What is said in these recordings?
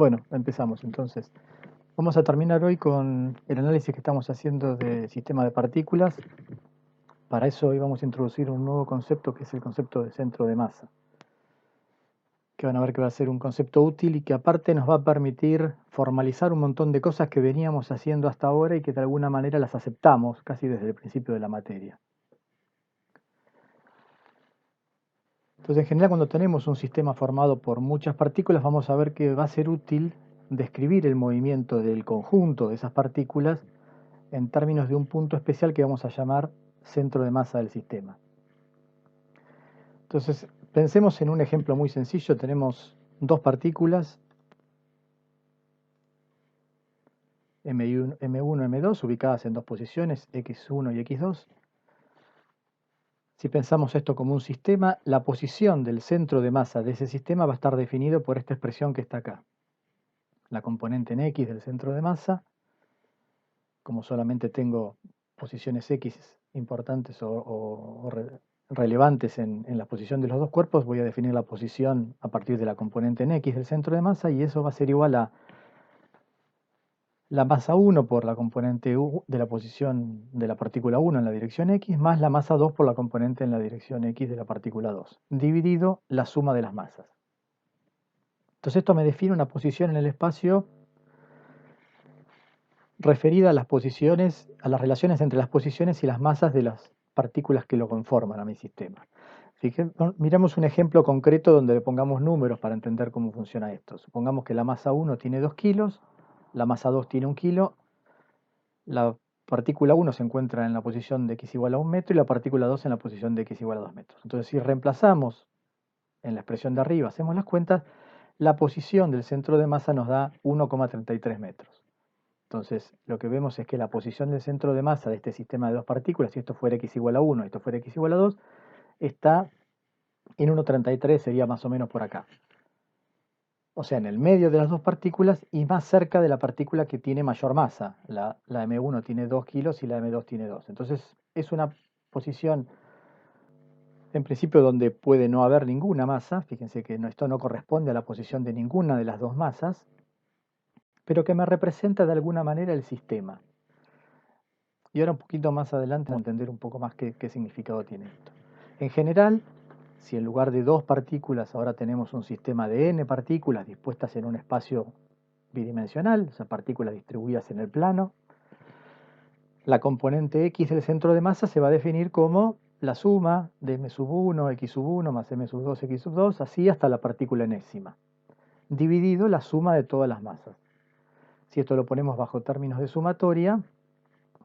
Bueno, empezamos entonces. Vamos a terminar hoy con el análisis que estamos haciendo de sistema de partículas. Para eso hoy vamos a introducir un nuevo concepto que es el concepto de centro de masa. Que van a ver que va a ser un concepto útil y que aparte nos va a permitir formalizar un montón de cosas que veníamos haciendo hasta ahora y que de alguna manera las aceptamos casi desde el principio de la materia. Entonces, en general, cuando tenemos un sistema formado por muchas partículas, vamos a ver que va a ser útil describir el movimiento del conjunto de esas partículas en términos de un punto especial que vamos a llamar centro de masa del sistema. Entonces, pensemos en un ejemplo muy sencillo. Tenemos dos partículas, M1, M2, ubicadas en dos posiciones, X1 y X2. Si pensamos esto como un sistema, la posición del centro de masa de ese sistema va a estar definido por esta expresión que está acá. La componente en X del centro de masa, como solamente tengo posiciones X importantes o relevantes en la posición de los dos cuerpos, voy a definir la posición a partir de la componente en X del centro de masa, y eso va a ser igual a la masa 1 por la componente de la posición de la partícula 1 en la dirección X, más la masa 2 por la componente en la dirección X de la partícula 2, dividido la suma de las masas. Entonces esto me define una posición en el espacio referida a las posiciones, a las relaciones entre las posiciones y las masas de las partículas que lo conforman a mi sistema. Miramos un ejemplo concreto donde le pongamos números para entender cómo funciona esto. Supongamos que la masa 1 tiene 2 kilos, la masa 2 tiene 1 kilo, la partícula 1 se encuentra en la posición de x igual a 1 metro y la partícula 2 en la posición de x igual a 2 metros. Entonces, si reemplazamos en la expresión de arriba, hacemos las cuentas, la posición del centro de masa nos da 1,33 metros. Entonces, lo que vemos es que la posición del centro de masa de este sistema de dos partículas, si esto fuera x igual a 1 y esto fuera x igual a 2, está en 1,33, sería más o menos por acá. O sea, en el medio de las dos partículas y más cerca de la partícula que tiene mayor masa. La M1 tiene 2 kilos y la M2 tiene 2. Entonces, es una posición, en principio, donde puede no haber ninguna masa. Fíjense que esto no corresponde a la posición de ninguna de las dos masas, pero que me representa de alguna manera el sistema. Y ahora un poquito más adelante vamos a entender un poco más qué significado tiene esto. En general, si en lugar de dos partículas ahora tenemos un sistema de n partículas dispuestas en un espacio bidimensional, o sea, partículas distribuidas en el plano, la componente x del centro de masa se va a definir como la suma de m sub 1, x sub 1 más m sub 2, x sub 2, así hasta la partícula enésima, dividido la suma de todas las masas. Si esto lo ponemos bajo términos de sumatoria,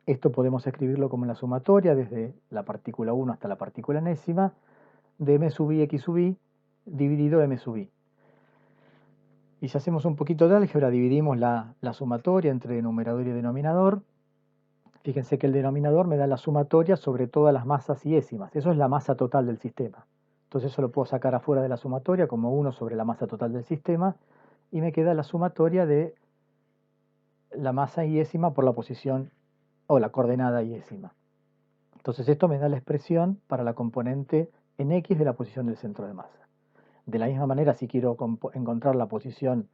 esto podemos escribirlo como la sumatoria desde la partícula 1 hasta la partícula enésima de m sub i x sub i dividido m sub i. Y si hacemos un poquito de álgebra, dividimos la sumatoria entre numerador y denominador. Fíjense que el denominador me da la sumatoria sobre todas las masas y décimas. Eso es la masa total del sistema. Entonces eso lo puedo sacar afuera de la sumatoria como 1 sobre la masa total del sistema y me queda la sumatoria de la masa y décima por la posición o la coordenada y décima. Entonces esto me da la expresión para la componente en X de la posición del centro de masa. De la misma manera, si quiero encontrar la posición,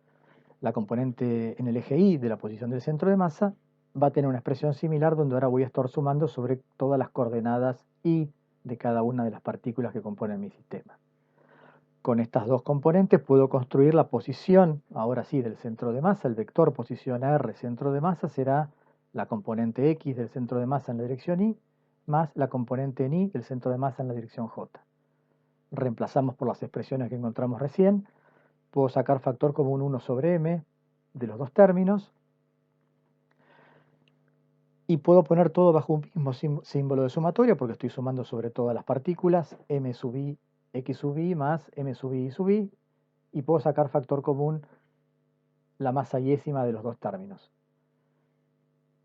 la componente en el eje Y de la posición del centro de masa, va a tener una expresión similar donde ahora voy a estar sumando sobre todas las coordenadas Y de cada una de las partículas que componen mi sistema. Con estas dos componentes puedo construir la posición, ahora sí, del centro de masa. El vector posición R centro de masa será la componente X del centro de masa en la dirección Y, más la componente en Y del centro de masa en la dirección J. Reemplazamos por las expresiones que encontramos recién. Puedo sacar factor común 1 sobre m de los dos términos. Y puedo poner todo bajo un mismo símbolo de sumatoria porque estoy sumando sobre todas las partículas, m sub i, x sub i más m sub i sub i. Y puedo sacar factor común la masa yésima de los dos términos.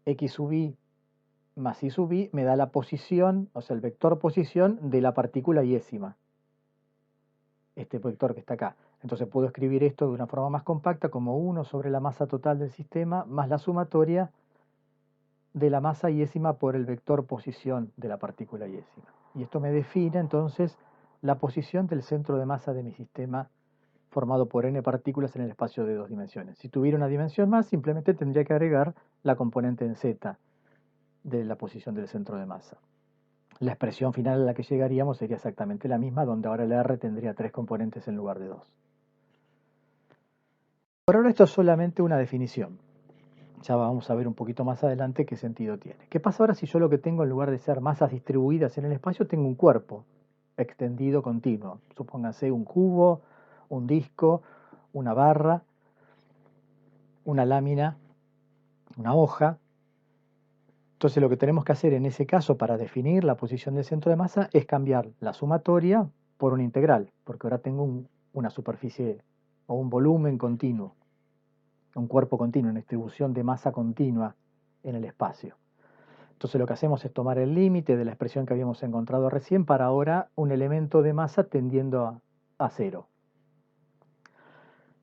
X sub i más y sub i me da la posición, o sea, el vector posición de la partícula yésima. Este vector que está acá. Entonces puedo escribir esto de una forma más compacta como 1 sobre la masa total del sistema más la sumatoria de la masa yésima por el vector posición de la partícula yésima. Y esto me define entonces la posición del centro de masa de mi sistema formado por n partículas en el espacio de 2 dimensiones. Si tuviera una dimensión más, simplemente tendría que agregar la componente en z de la posición del centro de masa. La expresión final a la que llegaríamos sería exactamente la misma, donde ahora el r tendría 3 componentes en lugar de 2. Por ahora esto es solamente una definición. Ya vamos a ver un poquito más adelante qué sentido tiene. ¿Qué pasa ahora si yo lo que tengo, en lugar de ser masas distribuidas en el espacio, tengo un cuerpo extendido continuo? Supónganse un cubo, un disco, una barra, una lámina, una hoja. Entonces lo que tenemos que hacer en ese caso para definir la posición del centro de masa es cambiar la sumatoria por una integral, porque ahora tengo una superficie o un volumen continuo, un cuerpo continuo, una distribución de masa continua en el espacio. Entonces lo que hacemos es tomar el límite de la expresión que habíamos encontrado recién para ahora un elemento de masa tendiendo a cero.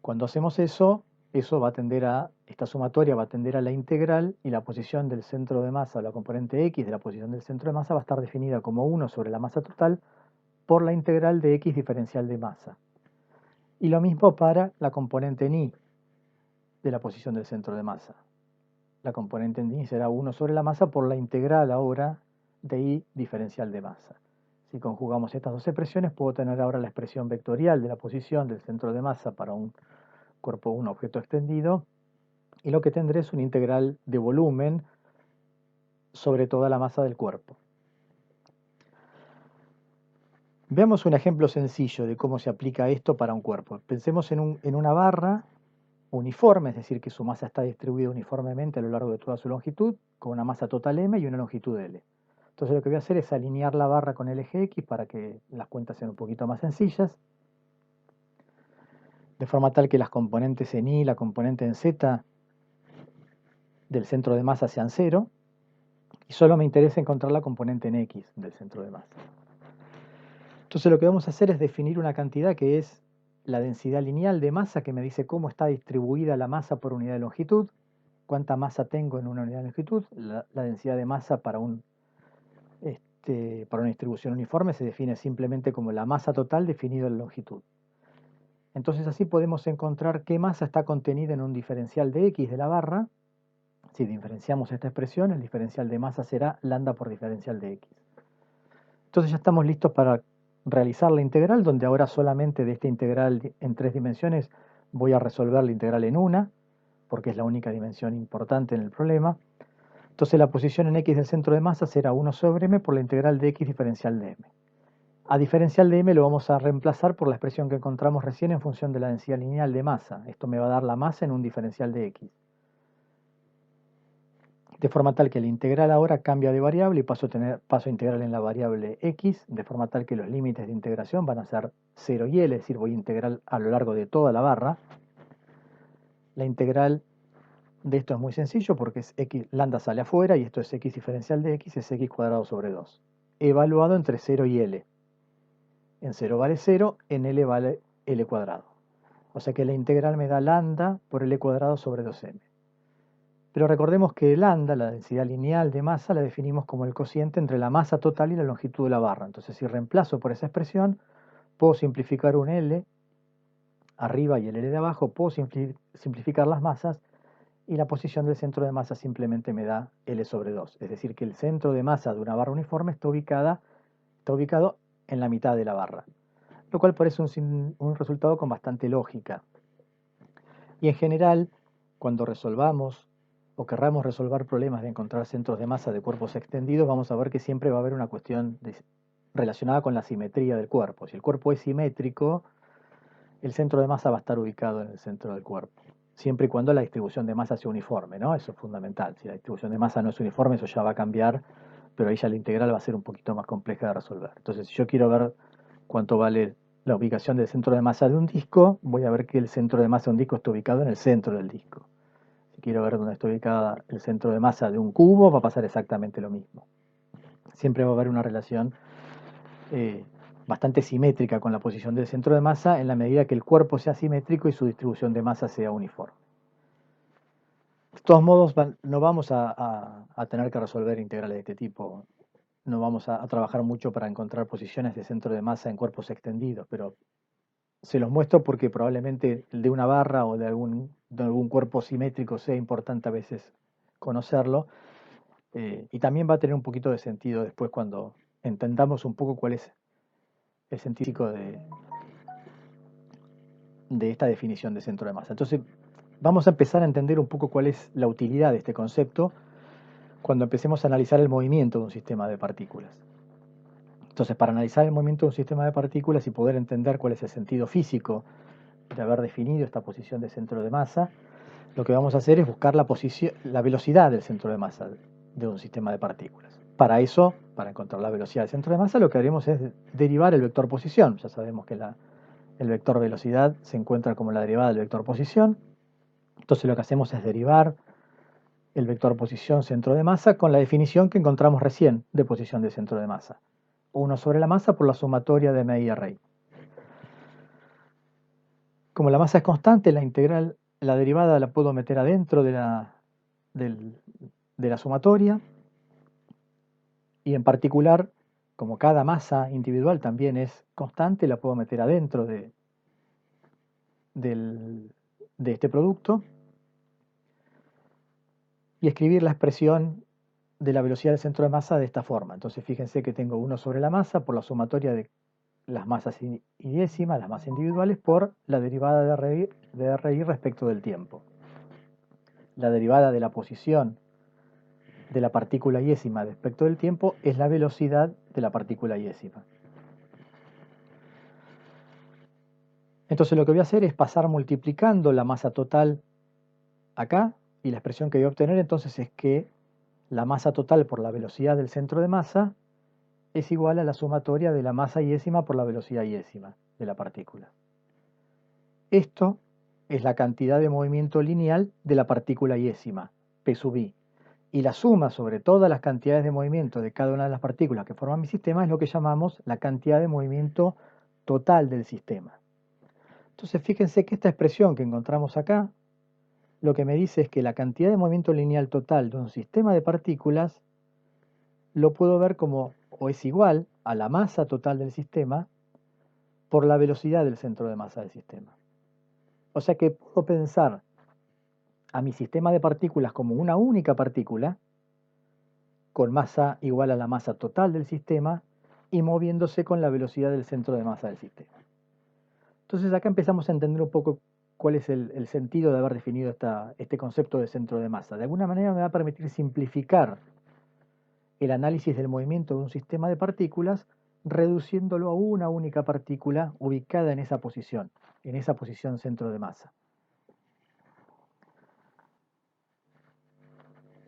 Cuando hacemos eso, esta sumatoria va a tender a la integral, y la posición del centro de masa, o la componente x de la posición del centro de masa, va a estar definida como 1 sobre la masa total por la integral de x diferencial de masa. Y lo mismo para la componente en y de la posición del centro de masa. La componente en y será 1 sobre la masa por la integral ahora de y diferencial de masa. Si conjugamos estas dos expresiones, puedo tener ahora la expresión vectorial de la posición del centro de masa para un objeto extendido, y lo que tendré es una integral de volumen sobre toda la masa del cuerpo. Veamos un ejemplo sencillo de cómo se aplica esto para un cuerpo. Pensemos en una barra uniforme, es decir, que su masa está distribuida uniformemente a lo largo de toda su longitud, con una masa total m y una longitud l. Entonces lo que voy a hacer es alinear la barra con el eje x para que las cuentas sean un poquito más sencillas, de forma tal que las componentes en y y la componente en z del centro de masa sean 0, y solo me interesa encontrar la componente en x del centro de masa. Entonces lo que vamos a hacer es definir una cantidad que es la densidad lineal de masa, que me dice cómo está distribuida la masa por unidad de longitud, cuánta masa tengo en una unidad de longitud. La densidad de masa para una distribución uniforme se define simplemente como la masa total definida en longitud. Entonces así podemos encontrar qué masa está contenida en un diferencial de x de la barra. Si diferenciamos esta expresión, el diferencial de masa será lambda por diferencial de x. Entonces ya estamos listos para realizar la integral, donde ahora solamente de esta integral en 3 dimensiones voy a resolver la integral en una, porque es la única dimensión importante en el problema. Entonces la posición en x del centro de masa será 1 sobre m por la integral de x diferencial de m. A diferencial de m lo vamos a reemplazar por la expresión que encontramos recién en función de la densidad lineal de masa. Esto me va a dar la masa en un diferencial de x. De forma tal que la integral ahora cambia de variable y paso a integrar en la variable x, de forma tal que los límites de integración van a ser 0 y l, es decir, voy a integrar a lo largo de toda la barra. La integral de esto es muy sencillo porque es x, lambda sale afuera y esto es x diferencial de x, es x cuadrado sobre 2. Evaluado entre 0 y l. En 0 vale 0, en l vale l cuadrado. O sea que la integral me da lambda por l cuadrado sobre 2m. Pero recordemos que lambda, la densidad lineal de masa, la definimos como el cociente entre la masa total y la longitud de la barra. Entonces, si reemplazo por esa expresión, puedo simplificar un L arriba y el L de abajo, puedo simplificar las masas, y la posición del centro de masa simplemente me da L sobre 2. Es decir, que el centro de masa de una barra uniforme está ubicado en la mitad de la barra, lo cual parece un resultado con bastante lógica. Y en general, cuando resolvamos o querramos resolver problemas de encontrar centros de masa de cuerpos extendidos, vamos a ver que siempre va a haber una cuestión relacionada con la simetría del cuerpo. Si el cuerpo es simétrico, el centro de masa va a estar ubicado en el centro del cuerpo, siempre y cuando la distribución de masa sea uniforme, ¿no? Eso es fundamental. Si la distribución de masa no es uniforme, eso ya va a cambiar, pero ahí ya la integral va a ser un poquito más compleja de resolver. Entonces, si yo quiero ver cuánto vale la ubicación del centro de masa de un disco, voy a ver que el centro de masa de un disco está ubicado en el centro del disco. Si quiero ver dónde está ubicada el centro de masa de un cubo, va a pasar exactamente lo mismo. Siempre va a haber una relación bastante simétrica con la posición del centro de masa en la medida que el cuerpo sea simétrico y su distribución de masa sea uniforme. De todos modos, no vamos a tener que resolver integrales de este tipo. No vamos a trabajar mucho para encontrar posiciones de centro de masa en cuerpos extendidos, pero se los muestro porque probablemente el de una barra o de algún cuerpo simétrico sea importante a veces conocerlo. Y también va a tener un poquito de sentido después cuando entendamos un poco cuál es el sentido de esta definición de centro de masa. Entonces, vamos a empezar a entender un poco cuál es la utilidad de este concepto cuando empecemos a analizar el movimiento de un sistema de partículas. Entonces, para analizar el movimiento de un sistema de partículas y poder entender cuál es el sentido físico de haber definido esta posición de centro de masa, lo que vamos a hacer es buscar la velocidad del centro de masa de un sistema de partículas. Para eso, para encontrar la velocidad del centro de masa, lo que haremos es derivar el vector posición. Ya sabemos que el vector velocidad se encuentra como la derivada del vector posición. Entonces lo que hacemos es derivar el vector posición centro de masa con la definición que encontramos recién de posición de centro de masa. 1 sobre la masa por la sumatoria de m y r. Como la masa es constante, la derivada la puedo meter adentro de la sumatoria, y en particular, como cada masa individual también es constante, la puedo meter adentro de este producto y escribir la expresión de la velocidad del centro de masa de esta forma. Entonces fíjense que tengo 1 sobre la masa por la sumatoria de las masas y décimas, las masas individuales, por la derivada de RI respecto del tiempo. La derivada de la posición de la partícula iésima respecto del tiempo es la velocidad de la partícula iésima. Entonces lo que voy a hacer es pasar multiplicando la masa total acá, y la expresión que voy a obtener entonces es que la masa total por la velocidad del centro de masa es igual a la sumatoria de la masa iésima por la velocidad iésima de la partícula. Esto es la cantidad de movimiento lineal de la partícula iésima, P sub i. Y la suma sobre todas las cantidades de movimiento de cada una de las partículas que forman mi sistema es lo que llamamos la cantidad de movimiento total del sistema. Entonces fíjense que esta expresión que encontramos acá, lo que me dice es que la cantidad de movimiento lineal total de un sistema de partículas lo puedo ver como, o es igual a la masa total del sistema por la velocidad del centro de masa del sistema. O sea que puedo pensar a mi sistema de partículas como una única partícula, con masa igual a la masa total del sistema y moviéndose con la velocidad del centro de masa del sistema. Entonces acá empezamos a entender un poco cuál es el sentido de haber definido este concepto de centro de masa. De alguna manera me va a permitir simplificar el análisis del movimiento de un sistema de partículas, reduciéndolo a una única partícula ubicada en esa posición centro de masa.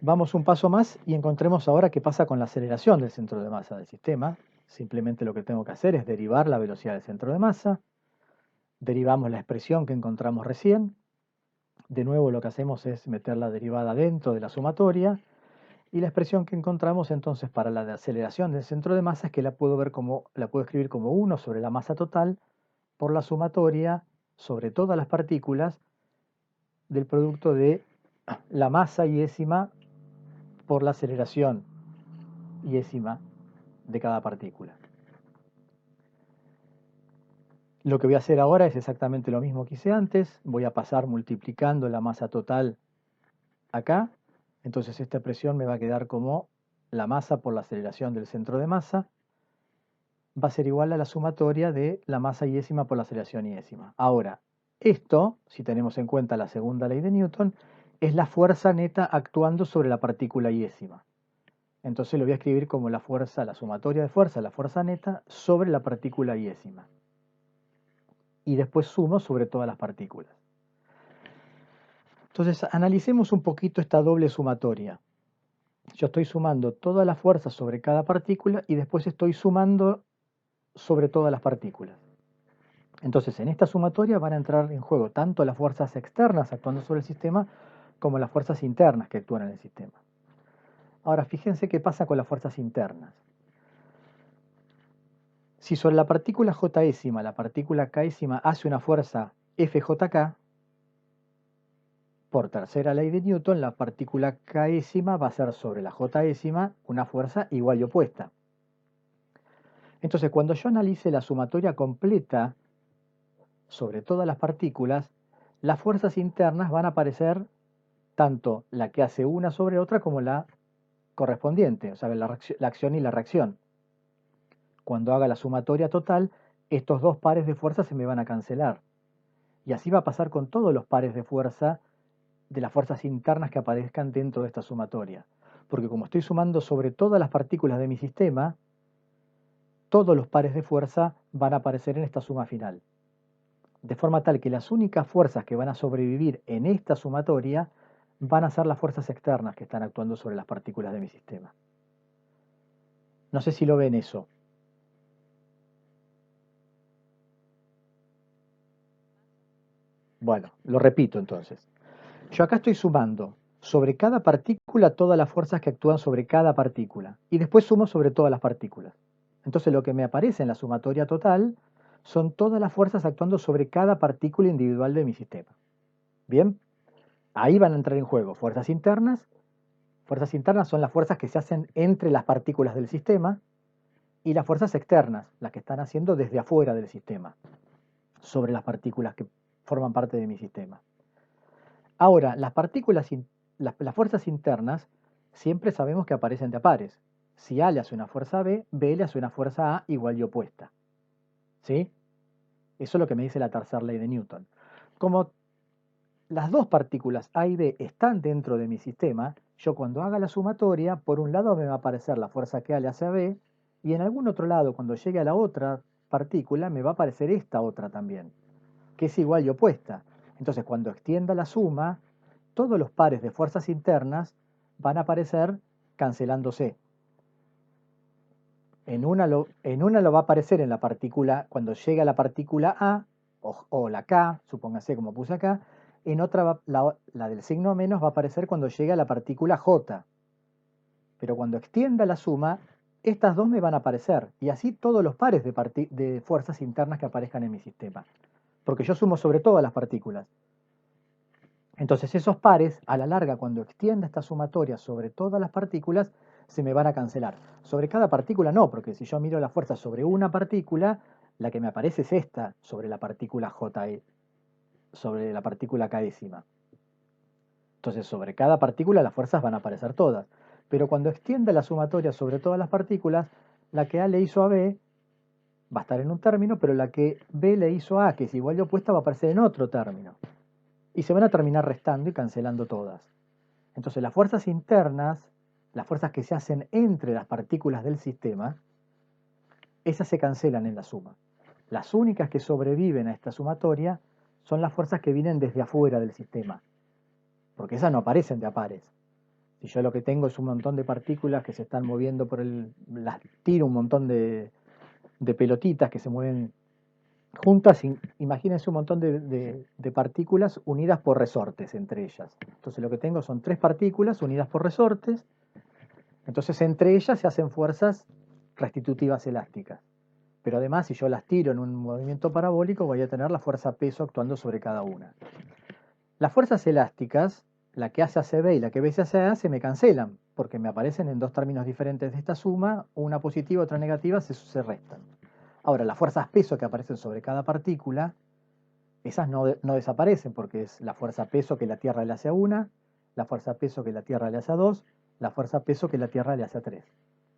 Vamos un paso más y encontremos ahora qué pasa con la aceleración del centro de masa del sistema. Simplemente lo que tengo que hacer es derivar la velocidad del centro de masa. Derivamos la expresión que encontramos recién. De nuevo lo que hacemos es meter la derivada dentro de la sumatoria. Y la expresión que encontramos entonces para la de aceleración del centro de masa es que la puedo escribir como 1 sobre la masa total por la sumatoria sobre todas las partículas del producto de la masa iésima por la aceleración iésima de cada partícula. Lo que voy a hacer ahora es exactamente lo mismo que hice antes. Voy a pasar multiplicando la masa total acá. Entonces esta expresión me va a quedar como la masa por la aceleración del centro de masa va a ser igual a la sumatoria de la masa iésima por la aceleración iésima. Ahora, esto, si tenemos en cuenta la segunda ley de Newton, es la fuerza neta actuando sobre la partícula iésima. Entonces lo voy a escribir como la sumatoria de fuerza, la fuerza neta, sobre la partícula iésima. Y después sumo sobre todas las partículas. Entonces, analicemos un poquito esta doble sumatoria. Yo estoy sumando todas las fuerzas sobre cada partícula y después estoy sumando sobre todas las partículas. Entonces, en esta sumatoria van a entrar en juego tanto las fuerzas externas actuando sobre el sistema como las fuerzas internas que actúan en el sistema. Ahora, fíjense qué pasa con las fuerzas internas. Si sobre la partícula jésima, la partícula késima hace una fuerza FJK, por tercera ley de Newton, la partícula késima va a ser sobre la jésima una fuerza igual y opuesta. Entonces, cuando yo analice la sumatoria completa sobre todas las partículas, las fuerzas internas van a aparecer tanto la que hace una sobre otra como la correspondiente, o sea, la acción y la reacción. Cuando haga la sumatoria total, estos dos pares de fuerzas se me van a cancelar. Y así va a pasar con todos los pares de fuerza de las fuerzas internas que aparezcan dentro de esta sumatoria. Porque como estoy sumando sobre todas las partículas de mi sistema, todos los pares de fuerza van a aparecer en esta suma final. De forma tal que las únicas fuerzas que van a sobrevivir en esta sumatoria van a ser las fuerzas externas que están actuando sobre las partículas de mi sistema. No sé si lo ven eso. Bueno, lo repito entonces. Yo acá estoy sumando sobre cada partícula todas las fuerzas que actúan sobre cada partícula. Y después sumo sobre todas las partículas. Entonces lo que me aparece en la sumatoria total son todas las fuerzas actuando sobre cada partícula individual de mi sistema. Bien, ahí van a entrar en juego fuerzas internas. Fuerzas internas son las fuerzas que se hacen entre las partículas del sistema y las fuerzas externas, las que están haciendo desde afuera del sistema, sobre las partículas que forman parte de mi sistema. Ahora, las fuerzas internas siempre sabemos que aparecen de a pares. Si A le hace una fuerza a B, B le hace una fuerza A igual y opuesta. ¿Sí? Eso es lo que me dice la tercera ley de Newton. Como las dos partículas A y B están dentro de mi sistema, yo cuando haga la sumatoria, por un lado me va a aparecer la fuerza que A le hace a B, y en algún otro lado, cuando llegue a la otra partícula, me va a aparecer esta otra también, que es igual y opuesta. Entonces, cuando extienda la suma, todos los pares de fuerzas internas van a aparecer cancelándose. En una lo va a aparecer en la partícula, cuando llegue a la partícula A, o la K, supóngase como puse acá, en otra, la del signo menos va a aparecer cuando llegue a la partícula J. Pero cuando extienda la suma, estas dos me van a aparecer, y así todos los pares de fuerzas internas que aparezcan en mi sistema. Porque yo sumo sobre todas las partículas. Entonces esos pares, a la larga, cuando extienda esta sumatoria sobre todas las partículas, se me van a cancelar. Sobre cada partícula no, porque si yo miro la fuerza sobre una partícula, la que me aparece es esta, sobre la partícula J, sobre la partícula K décima. Entonces sobre cada partícula las fuerzas van a aparecer todas. Pero cuando extienda la sumatoria sobre todas las partículas, la que A le hizo a B va a estar en un término, pero la que B le hizo a A, que es igual y opuesta, va a aparecer en otro término. Y se van a terminar restando y cancelando todas. Entonces las fuerzas internas, las fuerzas que se hacen entre las partículas del sistema, esas se cancelan en la suma. Las únicas que sobreviven a esta sumatoria son las fuerzas que vienen desde afuera del sistema, porque esas no aparecen de a pares. Si yo lo que tengo es un montón de partículas que se están moviendo las tiro un montón de pelotitas que se mueven juntas, imagínense un montón de partículas unidas por resortes entre ellas. Entonces lo que tengo son tres partículas unidas por resortes. Entonces entre ellas se hacen fuerzas restitutivas elásticas. Pero además, si yo las tiro en un movimiento parabólico, voy a tener la fuerza peso actuando sobre cada una. Las fuerzas elásticas, la que hace ACB y la que B hace A, se me cancelan, porque me aparecen en dos términos diferentes de esta suma, una positiva y otra negativa, se restan. Ahora, las fuerzas peso que aparecen sobre cada partícula, esas no desaparecen, porque es la fuerza peso que la Tierra le hace a una, la fuerza peso que la Tierra le hace a dos, la fuerza peso que la Tierra le hace a tres.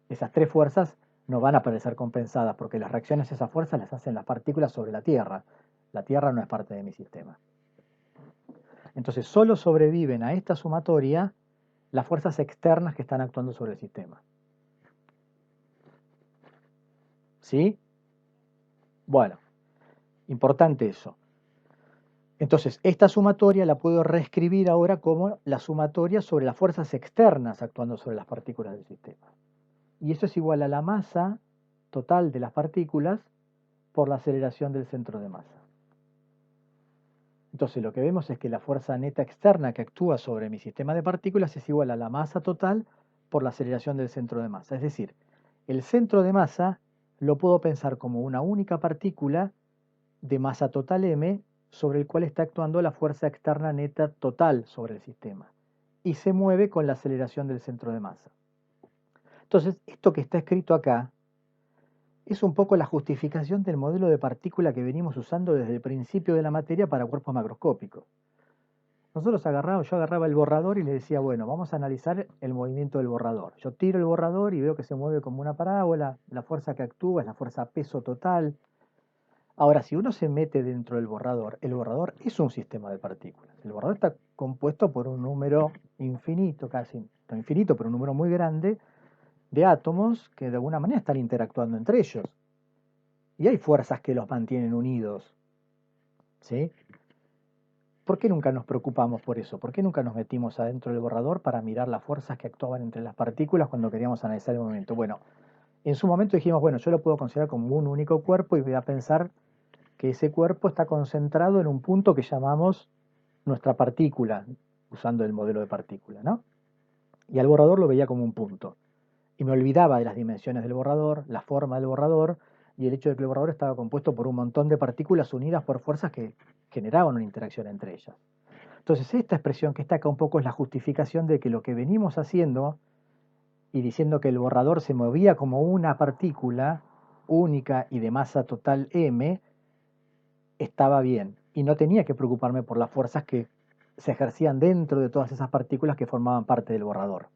Esas tres fuerzas no van a aparecer compensadas, porque las reacciones a esas fuerzas las hacen las partículas sobre la Tierra. La Tierra no es parte de mi sistema. Entonces solo sobreviven a esta sumatoria las fuerzas externas que están actuando sobre el sistema. ¿Sí? Bueno, importante eso. Entonces, esta sumatoria la puedo reescribir ahora como la sumatoria sobre las fuerzas externas actuando sobre las partículas del sistema. Y eso es igual a la masa total de las partículas por la aceleración del centro de masa. Entonces lo que vemos es que la fuerza neta externa que actúa sobre mi sistema de partículas es igual a la masa total por la aceleración del centro de masa. Es decir, el centro de masa lo puedo pensar como una única partícula de masa total m sobre el cual está actuando la fuerza externa neta total sobre el sistema. Y se mueve con la aceleración del centro de masa. Entonces, esto que está escrito acá es un poco la justificación del modelo de partícula que venimos usando desde el principio de la materia para cuerpos macroscópicos. Yo agarraba el borrador y le decía, bueno, vamos a analizar el movimiento del borrador. Yo tiro el borrador y veo que se mueve como una parábola, la fuerza que actúa es la fuerza peso total. Ahora, si uno se mete dentro del borrador, el borrador es un sistema de partículas. El borrador está compuesto por un número infinito, casi, no infinito, pero un número muy grande de átomos que de alguna manera están interactuando entre ellos. Y hay fuerzas que los mantienen unidos. ¿Sí? ¿Por qué nunca nos preocupamos por eso? ¿Por qué nunca nos metimos adentro del borrador para mirar las fuerzas que actuaban entre las partículas cuando queríamos analizar el movimiento? Bueno, en su momento dijimos, bueno, yo lo puedo considerar como un único cuerpo y voy a pensar que ese cuerpo está concentrado en un punto que llamamos nuestra partícula, usando el modelo de partícula, ¿no? Y al borrador lo veía como un punto. Y me olvidaba de las dimensiones del borrador, la forma del borrador y el hecho de que el borrador estaba compuesto por un montón de partículas unidas por fuerzas que generaban una interacción entre ellas. Entonces, esta expresión que está acá un poco es la justificación de que lo que venimos haciendo y diciendo que el borrador se movía como una partícula única y de masa total m, estaba bien. Y no tenía que preocuparme por las fuerzas que se ejercían dentro de todas esas partículas que formaban parte del borrador.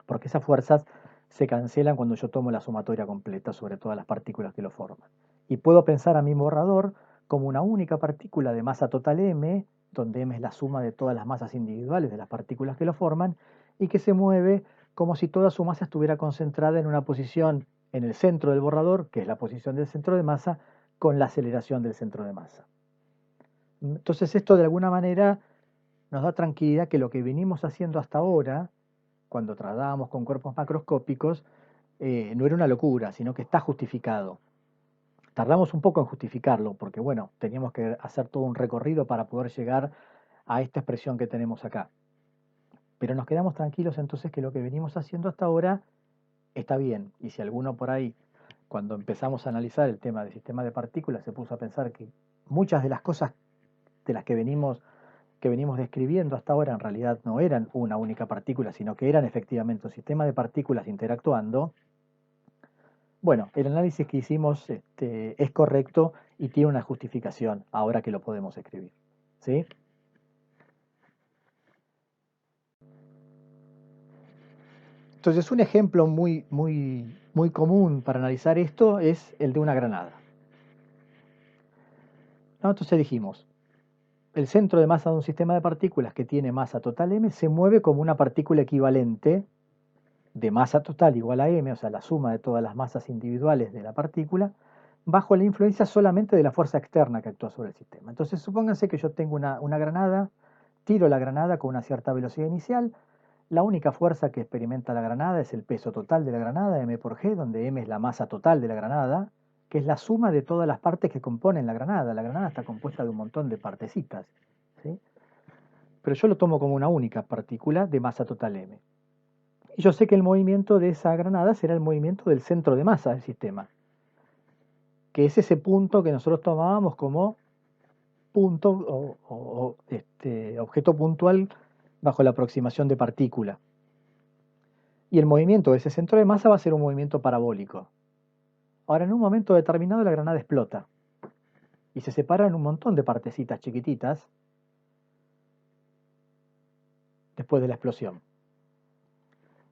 Porque esas fuerzas se cancelan cuando yo tomo la sumatoria completa sobre todas las partículas que lo forman. Y puedo pensar a mi borrador como una única partícula de masa total m, donde m es la suma de todas las masas individuales de las partículas que lo forman, y que se mueve como si toda su masa estuviera concentrada en una posición en el centro del borrador, que es la posición del centro de masa, con la aceleración del centro de masa. Entonces esto de alguna manera nos da tranquilidad que lo que venimos haciendo hasta ahora, cuando tratábamos con cuerpos macroscópicos, no era una locura, sino que está justificado. Tardamos un poco en justificarlo, porque bueno, teníamos que hacer todo un recorrido para poder llegar a esta expresión que tenemos acá. Pero nos quedamos tranquilos entonces que lo que venimos haciendo hasta ahora está bien. Y si alguno por ahí, cuando empezamos a analizar el tema del sistema de partículas, se puso a pensar que muchas de las cosas de las que venimos describiendo hasta ahora en realidad no eran una única partícula, sino que eran efectivamente un sistema de partículas interactuando, bueno, el análisis que hicimos es correcto y tiene una justificación ahora que lo podemos escribir. ¿Sí? Entonces, un ejemplo muy común para analizar esto es el de una granada. ¿No? Entonces dijimos, el centro de masa de un sistema de partículas que tiene masa total m se mueve como una partícula equivalente de masa total igual a m, o sea, la suma de todas las masas individuales de la partícula, bajo la influencia solamente de la fuerza externa que actúa sobre el sistema. Entonces, supónganse que yo tengo una granada, tiro la granada con una cierta velocidad inicial, la única fuerza que experimenta la granada es el peso total de la granada, m por g, donde m es la masa total de la granada, que es la suma de todas las partes que componen la granada. La granada está compuesta de un montón de partecitas, ¿sí? Pero yo lo tomo como una única partícula de masa total m. Y yo sé que el movimiento de esa granada será el movimiento del centro de masa del sistema, que es ese punto que nosotros tomábamos como punto objeto puntual bajo la aproximación de partícula. Y el movimiento de ese centro de masa va a ser un movimiento parabólico. Ahora, en un momento determinado la granada explota y se separa en un montón de partecitas chiquititas después de la explosión.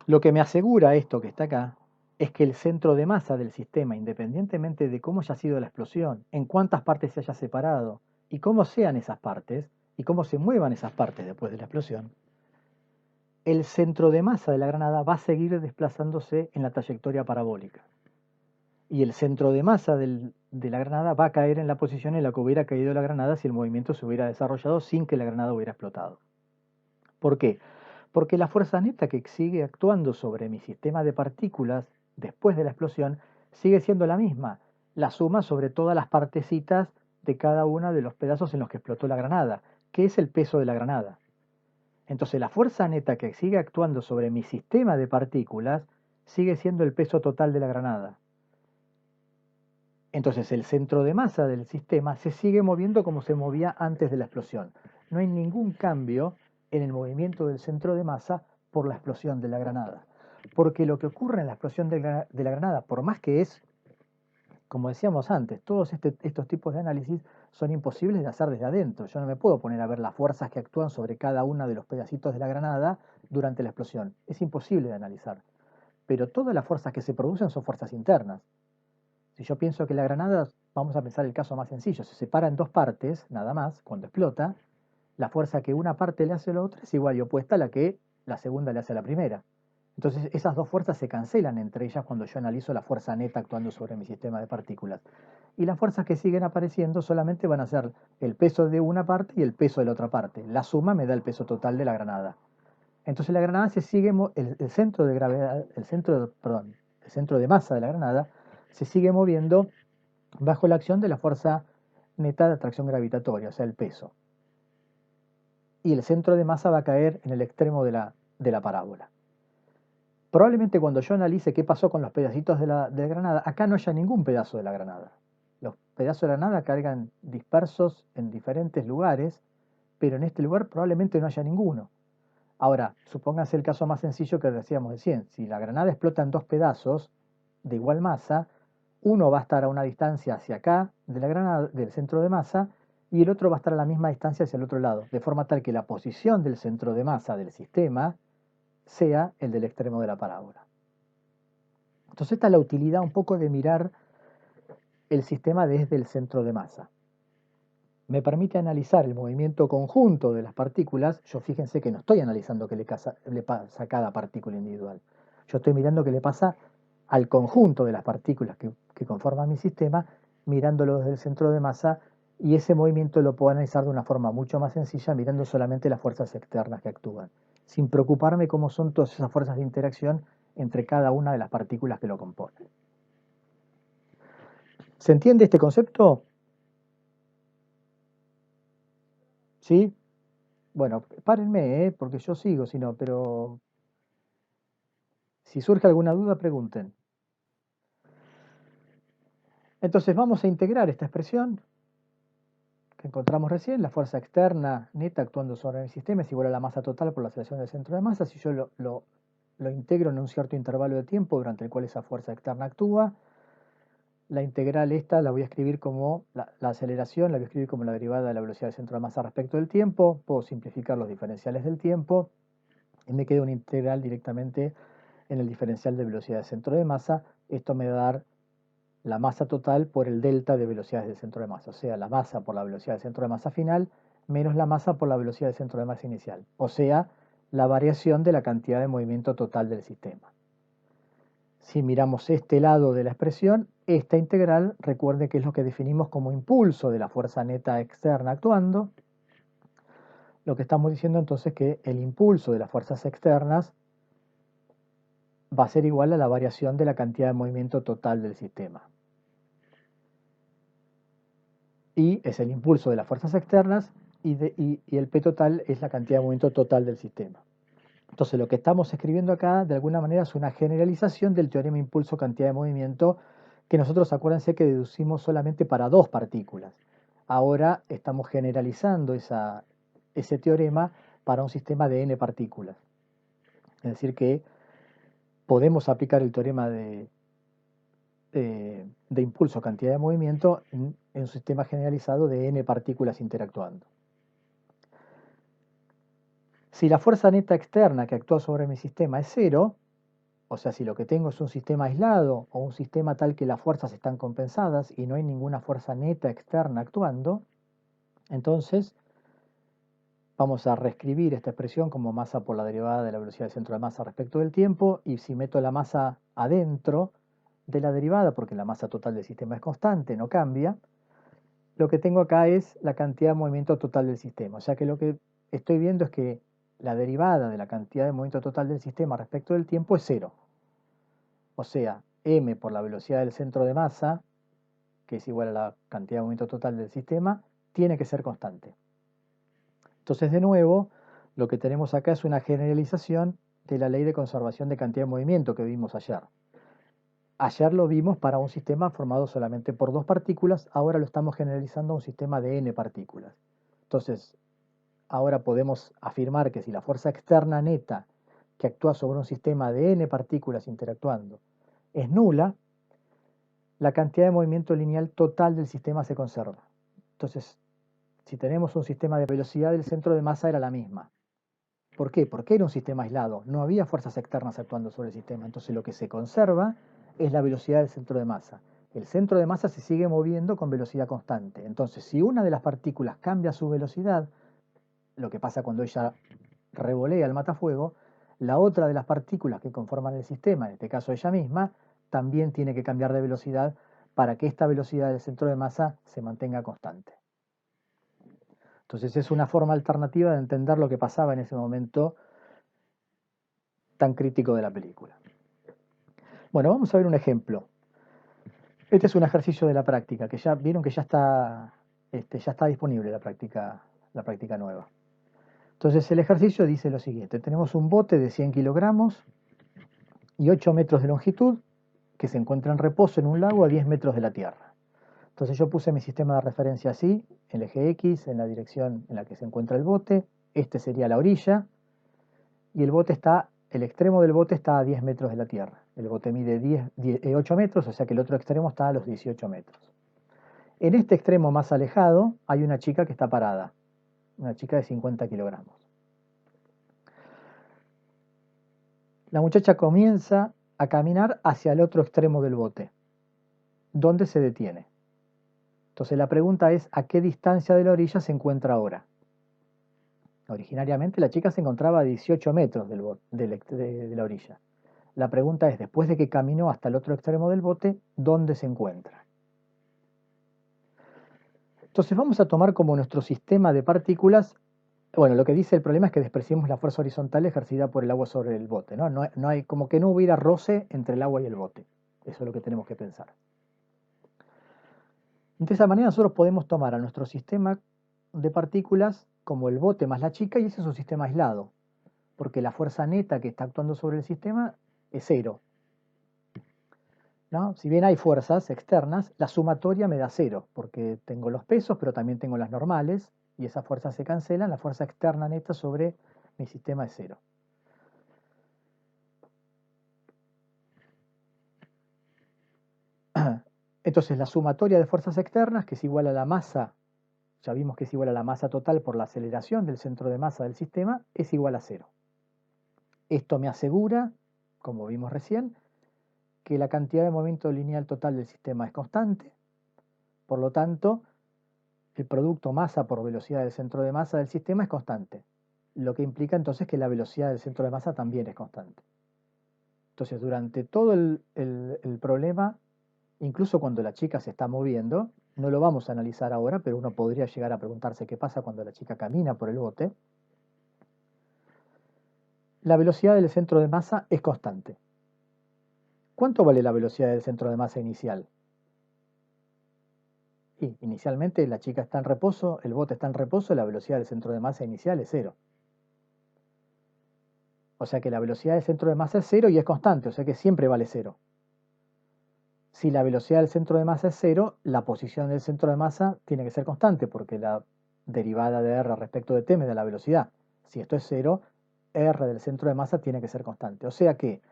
Lo que me asegura esto que está acá es que el centro de masa del sistema, independientemente de cómo haya sido la explosión, en cuántas partes se haya separado y cómo sean esas partes y cómo se muevan esas partes después de la explosión, el centro de masa de la granada va a seguir desplazándose en la trayectoria parabólica. Y el centro de masa de la granada va a caer en la posición en la que hubiera caído la granada si el movimiento se hubiera desarrollado sin que la granada hubiera explotado. ¿Por qué? Porque la fuerza neta que sigue actuando sobre mi sistema de partículas después de la explosión sigue siendo la misma, la suma sobre todas las partecitas de cada uno de los pedazos en los que explotó la granada, que es el peso de la granada. Entonces la fuerza neta que sigue actuando sobre mi sistema de partículas sigue siendo el peso total de la granada. Entonces el centro de masa del sistema se sigue moviendo como se movía antes de la explosión. No hay ningún cambio en el movimiento del centro de masa por la explosión de la granada. Porque lo que ocurre en la explosión de la granada, por más que es como decíamos antes, todos estos tipos de análisis son imposibles de hacer desde adentro. Yo no me puedo poner a ver las fuerzas que actúan sobre cada uno de los pedacitos de la granada durante la explosión. Es imposible de analizar. Pero todas las fuerzas que se producen son fuerzas internas. Si yo pienso que la granada, vamos a pensar el caso más sencillo, se separa en dos partes, nada más, cuando explota, la fuerza que una parte le hace a la otra es igual y opuesta a la que la segunda le hace a la primera. Entonces esas dos fuerzas se cancelan entre ellas cuando yo analizo la fuerza neta actuando sobre mi sistema de partículas. Y las fuerzas que siguen apareciendo solamente van a ser el peso de una parte y el peso de la otra parte. La suma me da el peso total de la granada. Entonces la granada se sigue, el centro de gravedad, el centro de masa de la granada se sigue moviendo bajo la acción de la fuerza neta de atracción gravitatoria, o sea, el peso. Y el centro de masa va a caer en el extremo de la parábola. Probablemente cuando yo analice qué pasó con los pedacitos de la granada, acá no haya ningún pedazo de la granada. Los pedazos de la granada cargan dispersos en diferentes lugares, pero en este lugar probablemente no haya ninguno. Ahora, supóngase el caso más sencillo que decíamos recién. Si la granada explota en dos pedazos de igual masa, uno va a estar a una distancia hacia acá de la granada, del centro de masa, y el otro va a estar a la misma distancia hacia el otro lado, de forma tal que la posición del centro de masa del sistema sea el del extremo de la parábola. Entonces esta es la utilidad un poco de mirar el sistema desde el centro de masa. Me permite analizar el movimiento conjunto de las partículas. Yo fíjense que no estoy analizando qué le pasa a cada partícula individual. Yo estoy mirando qué le pasa al conjunto de las partículas que conforman mi sistema, mirándolo desde el centro de masa, y ese movimiento lo puedo analizar de una forma mucho más sencilla mirando solamente las fuerzas externas que actúan, sin preocuparme cómo son todas esas fuerzas de interacción entre cada una de las partículas que lo componen. ¿Se entiende este concepto? ¿Sí? Bueno, párenme, porque yo sigo, si no, pero si surge alguna duda, pregunten. Entonces vamos a integrar esta expresión que encontramos recién, la fuerza externa neta actuando sobre el sistema es igual a la masa total por la aceleración del centro de masa. Si yo lo integro en un cierto intervalo de tiempo durante el cual esa fuerza externa actúa, la integral esta la voy a escribir como la aceleración, la voy a escribir como la derivada de la velocidad del centro de masa respecto del tiempo. Puedo simplificar los diferenciales del tiempo y me queda una integral directamente en el diferencial de velocidad del centro de masa. Esto me va a dar la masa total por el delta de velocidades del centro de masa, o sea, la masa por la velocidad del centro de masa final menos la masa por la velocidad del centro de masa inicial, o sea, la variación de la cantidad de movimiento total del sistema. Si miramos este lado de la expresión, esta integral, recuerde que es lo que definimos como impulso de la fuerza neta externa actuando. Lo que estamos diciendo entonces es que el impulso de las fuerzas externas va a ser igual a la variación de la cantidad de movimiento total del sistema. Y es el impulso de las fuerzas externas y el P total es la cantidad de movimiento total del sistema. Entonces lo que estamos escribiendo acá de alguna manera es una generalización del teorema impulso-cantidad de movimiento que nosotros acuérdense que deducimos solamente para dos partículas. Ahora estamos generalizando ese teorema para un sistema de n partículas. Es decir que podemos aplicar el teorema de impulso cantidad de movimiento en un sistema generalizado de n partículas interactuando. Si la fuerza neta externa que actúa sobre mi sistema es cero, o sea, si lo que tengo es un sistema aislado o un sistema tal que las fuerzas están compensadas y no hay ninguna fuerza neta externa actuando, entonces vamos a reescribir esta expresión como masa por la derivada de la velocidad del centro de masa respecto del tiempo, y si meto la masa adentro de la derivada, porque la masa total del sistema es constante, no cambia, lo que tengo acá es la cantidad de movimiento total del sistema. O sea que lo que estoy viendo es que la derivada de la cantidad de movimiento total del sistema respecto del tiempo es cero. O sea, m por la velocidad del centro de masa, que es igual a la cantidad de movimiento total del sistema, tiene que ser constante. Entonces, de nuevo, lo que tenemos acá es una generalización de la ley de conservación de cantidad de movimiento que vimos ayer. Ayer lo vimos para un sistema formado solamente por dos partículas, ahora lo estamos generalizando a un sistema de n partículas. Entonces, ahora podemos afirmar que si la fuerza externa neta que actúa sobre un sistema de n partículas interactuando es nula, la cantidad de movimiento lineal total del sistema se conserva. Entonces, si tenemos un sistema de velocidad, el centro de masa era la misma. ¿Por qué? Porque era un sistema aislado, no había fuerzas externas actuando sobre el sistema. Entonces lo que se conserva es la velocidad del centro de masa. El centro de masa se sigue moviendo con velocidad constante. Entonces, si una de las partículas cambia su velocidad, lo que pasa cuando ella revolea el matafuego, la otra de las partículas que conforman el sistema, en este caso ella misma, también tiene que cambiar de velocidad para que esta velocidad del centro de masa se mantenga constante. Entonces es una forma alternativa de entender lo que pasaba en ese momento tan crítico de la película. Bueno, vamos a ver un ejemplo. Este es un ejercicio de la práctica, que ya vieron que ya está disponible la práctica nueva. Entonces el ejercicio dice lo siguiente: tenemos un bote de 100 kilogramos y 8 metros de longitud que se encuentra en reposo en un lago a 10 metros de la Tierra. Entonces yo puse mi sistema de referencia así, el eje X en la dirección en la que se encuentra el bote, este sería la orilla, y el extremo del bote está a 10 metros de la Tierra. El bote mide 8 metros, o sea que el otro extremo está a los 18 metros. En este extremo más alejado hay una chica que está parada, una chica de 50 kilogramos. La muchacha comienza a caminar hacia el otro extremo del bote, donde se detiene. Entonces la pregunta es: ¿a qué distancia de la orilla se encuentra ahora? Originariamente la chica se encontraba a 18 metros de la orilla. La pregunta es, después de que caminó hasta el otro extremo del bote, ¿dónde se encuentra? Entonces vamos a tomar como nuestro sistema de partículas. Bueno, lo que dice el problema es que despreciemos la fuerza horizontal ejercida por el agua sobre el bote, ¿no? No hay, como que no hubiera roce entre el agua y el bote. Eso es lo que tenemos que pensar. De esa manera nosotros podemos tomar a nuestro sistema de partículas como el bote más la chica, y ese es un sistema aislado, porque la fuerza neta que está actuando sobre el sistema es cero, ¿no? Si bien hay fuerzas externas, la sumatoria me da cero, porque tengo los pesos, pero también tengo las normales, y esas fuerzas se cancelan, la fuerza externa neta sobre mi sistema es cero. Entonces la sumatoria de fuerzas externas, que es igual a la masa, ya vimos que es igual a la masa total por la aceleración del centro de masa del sistema, es igual a cero. Esto me asegura, como vimos recién, que la cantidad de movimiento lineal total del sistema es constante. Por lo tanto, el producto masa por velocidad del centro de masa del sistema es constante, lo que implica entonces que la velocidad del centro de masa también es constante. Entonces, durante todo el problema, incluso cuando la chica se está moviendo, no lo vamos a analizar ahora, pero uno podría llegar a preguntarse qué pasa cuando la chica camina por el bote. La velocidad del centro de masa es constante. ¿Cuánto vale la velocidad del centro de masa inicial? Y inicialmente la chica está en reposo, el bote está en reposo, la velocidad del centro de masa inicial es cero. O sea que la velocidad del centro de masa es cero y es constante, o sea que siempre vale cero. Si la velocidad del centro de masa es cero, la posición del centro de masa tiene que ser constante, porque la derivada de r respecto de t me da la velocidad. Si esto es cero, r del centro de masa tiene que ser constante. O sea que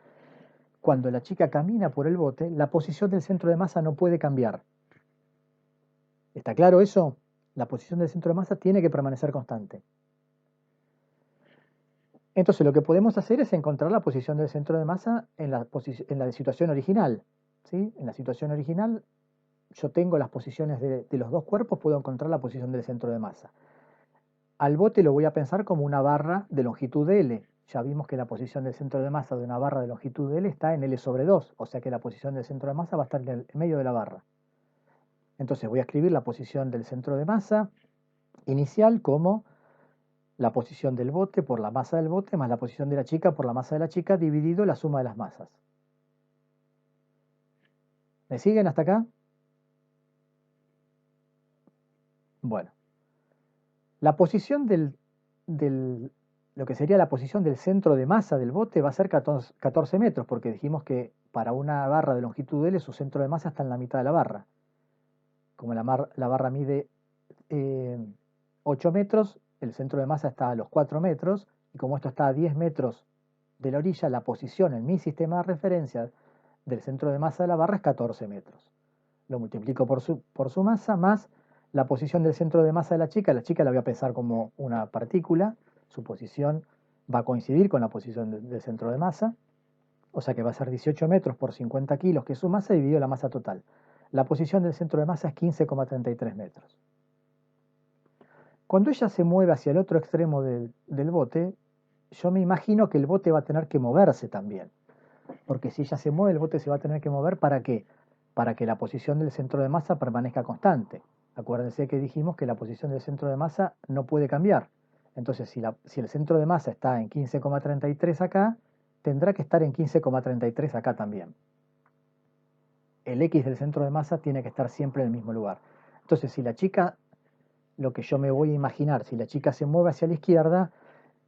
cuando la chica camina por el bote, la posición del centro de masa no puede cambiar. ¿Está claro eso? La posición del centro de masa tiene que permanecer constante. Entonces lo que podemos hacer es encontrar la posición del centro de masa en la situación original, ¿sí? En la situación original yo tengo las posiciones de los dos cuerpos, puedo encontrar la posición del centro de masa. Al bote lo voy a pensar como una barra de longitud L. Ya vimos que la posición del centro de masa de una barra de longitud L está en L sobre 2, o sea que la posición del centro de masa va a estar en el medio de la barra. Entonces voy a escribir la posición del centro de masa inicial como la posición del bote por la masa del bote más la posición de la chica por la masa de la chica dividido la suma de las masas. ¿Me siguen hasta acá? Bueno, la posición lo que sería la posición del centro de masa del bote va a ser 14 metros, porque dijimos que para una barra de longitud L su centro de masa está en la mitad de la barra. Como la barra mide 8 metros, el centro de masa está a los 4 metros, y como esto está a 10 metros de la orilla, la posición en mi sistema de referencia del centro de masa de la barra es 14 metros. lo multiplico por su masa, más la posición del centro de masa de la chica la voy a pensar como una partícula, su posición va a coincidir con la posición del centro de masa, o sea que va a ser 18 metros por 50 kilos, que es su masa dividido la masa total. La posición del centro de masa es 15,33 metros. Cuando ella se mueve hacia el otro extremo del bote, yo me imagino que el bote va a tener que moverse también. Porque si ella se mueve, el bote se va a tener que mover ¿para qué? Para que la posición del centro de masa permanezca constante. Acuérdense que dijimos que la posición del centro de masa no puede cambiar. Entonces, si el centro de masa está en 15,33 acá, tendrá que estar en 15,33 acá también. El X del centro de masa tiene que estar siempre en el mismo lugar. Entonces, si la chica, lo que yo me voy a imaginar, si la chica se mueve hacia la izquierda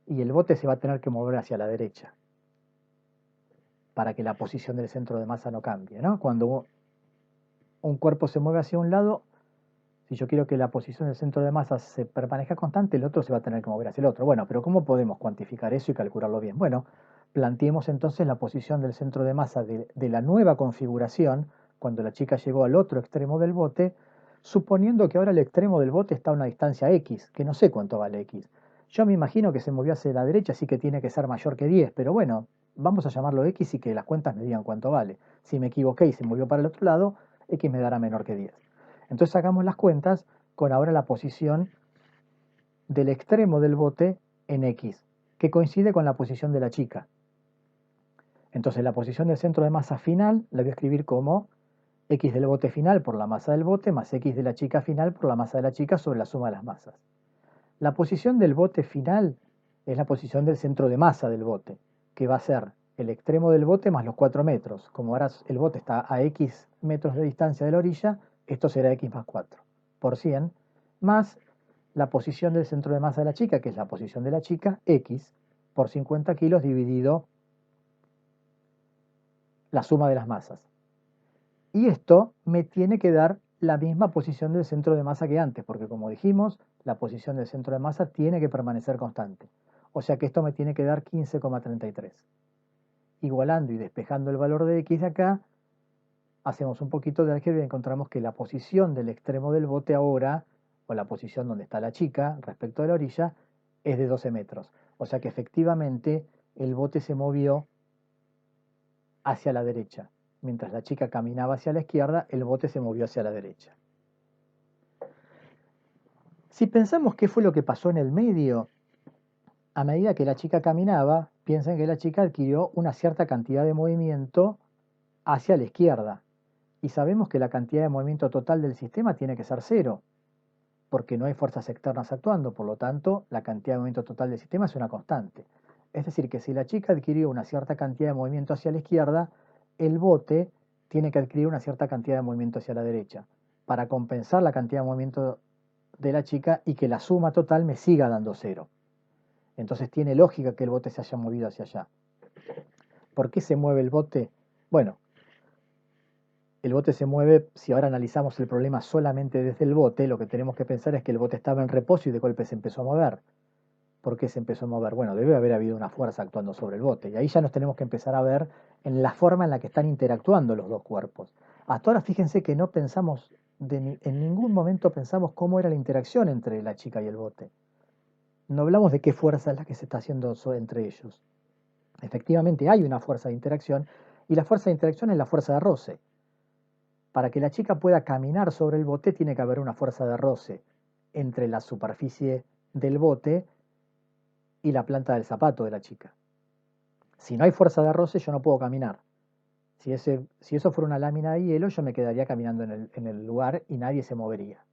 y el bote se va a tener que mover hacia la derecha, para que la posición del centro de masa no cambie, ¿no? Cuando un cuerpo se mueve hacia un lado, si yo quiero que la posición del centro de masa se permanezca constante, el otro se va a tener que mover hacia el otro. Bueno, pero ¿cómo podemos cuantificar eso y calcularlo bien? Bueno, planteemos entonces la posición del centro de masa de la nueva configuración, cuando la chica llegó al otro extremo del bote, suponiendo que ahora el extremo del bote está a una distancia X, que no sé cuánto vale X. Yo me imagino que se movió hacia la derecha, así que tiene que ser mayor que 10, pero bueno, vamos a llamarlo X y que las cuentas me digan cuánto vale. Si me equivoqué y se movió para el otro lado, X me dará menor que 10. Entonces sacamos las cuentas con ahora la posición del extremo del bote en X, que coincide con la posición de la chica. Entonces la posición del centro de masa final la voy a escribir como X del bote final por la masa del bote más X de la chica final por la masa de la chica sobre la suma de las masas. La posición del bote final es la posición del centro de masa del bote, que va a ser el extremo del bote más los 4 metros. Como ahora el bote está a X metros de distancia de la orilla, esto será X más 4 por 100, más la posición del centro de masa de la chica, que es la posición de la chica, X, por 50 kilos dividido la suma de las masas. Y esto me tiene que dar la misma posición del centro de masa que antes, porque como dijimos, la posición del centro de masa tiene que permanecer constante. O sea que esto me tiene que dar 15,33. Igualando y despejando el valor de X de acá, hacemos un poquito de álgebra y encontramos que la posición del extremo del bote ahora, o la posición donde está la chica respecto a la orilla, es de 12 metros. O sea que efectivamente el bote se movió hacia la derecha. Mientras la chica caminaba hacia la izquierda, el bote se movió hacia la derecha. Si pensamos qué fue lo que pasó en el medio, a medida que la chica caminaba, piensen que la chica adquirió una cierta cantidad de movimiento hacia la izquierda. Y sabemos que la cantidad de movimiento total del sistema tiene que ser cero, porque no hay fuerzas externas actuando, por lo tanto, la cantidad de movimiento total del sistema es una constante. Es decir, que si la chica adquirió una cierta cantidad de movimiento hacia la izquierda, el bote tiene que adquirir una cierta cantidad de movimiento hacia la derecha, para compensar la cantidad de movimiento de la chica y que la suma total me siga dando cero. Entonces tiene lógica que el bote se haya movido hacia allá. ¿Por qué se mueve el bote? Bueno, el bote se mueve, si ahora analizamos el problema solamente desde el bote, lo que tenemos que pensar es que el bote estaba en reposo y de golpe se empezó a mover. ¿Por qué se empezó a mover? Bueno, debe haber habido una fuerza actuando sobre el bote. Y ahí ya nos tenemos que empezar a ver en la forma en la que están interactuando los dos cuerpos. Hasta ahora fíjense que no pensamos, en ningún momento pensamos cómo era la interacción entre la chica y el bote. No hablamos de qué fuerza es la que se está haciendo entre ellos. Efectivamente hay una fuerza de interacción y la fuerza de interacción es la fuerza de roce. Para que la chica pueda caminar sobre el bote tiene que haber una fuerza de roce entre la superficie del bote y la planta del zapato de la chica. Si no hay fuerza de roce yo no puedo caminar. Si eso fuera una lámina de hielo yo me quedaría caminando en el lugar y nadie se movería.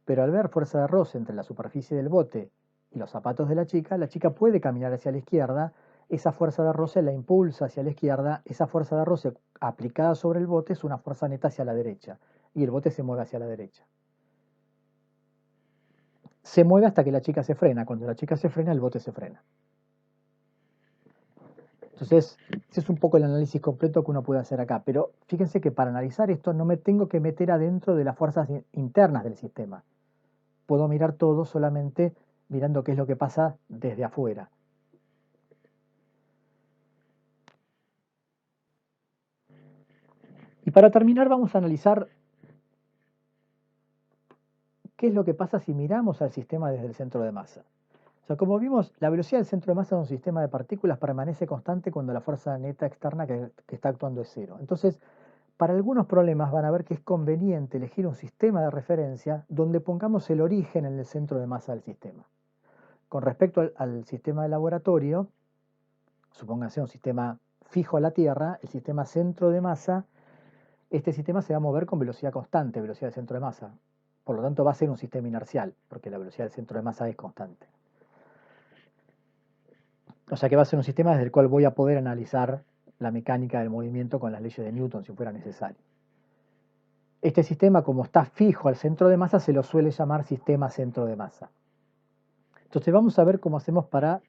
Pero al ver fuerza de roce entre la superficie del bote y los zapatos de la chica puede caminar hacia la izquierda, esa fuerza de roce la impulsa hacia la izquierda, esa fuerza de roce aplicada sobre el bote es una fuerza neta hacia la derecha, y el bote se mueve hacia la derecha. Se mueve hasta que la chica se frena, cuando la chica se frena el bote se frena. Entonces, ese es un poco el análisis completo que uno puede hacer acá, pero fíjense que para analizar esto no me tengo que meter adentro de las fuerzas internas del sistema. Puedo mirar todo solamente mirando qué es lo que pasa desde afuera. Y para terminar vamos a analizar ¿qué es lo que pasa si miramos al sistema desde el centro de masa? O sea, como vimos, la velocidad del centro de masa de un sistema de partículas permanece constante cuando la fuerza neta externa que está actuando es cero. Entonces, para algunos problemas van a ver que es conveniente elegir un sistema de referencia donde pongamos el origen en el centro de masa del sistema. Con respecto al sistema de laboratorio, supónganse un sistema fijo a la Tierra, el sistema centro de masa, este sistema se va a mover con velocidad constante, velocidad del centro de masa. Por lo tanto, va a ser un sistema inercial, porque la velocidad del centro de masa es constante. O sea que va a ser un sistema desde el cual voy a poder analizar la mecánica del movimiento con las leyes de Newton si fuera necesario. Este sistema, como está fijo al centro de masa, se lo suele llamar sistema centro de masa. Entonces vamos a ver cómo hacemos para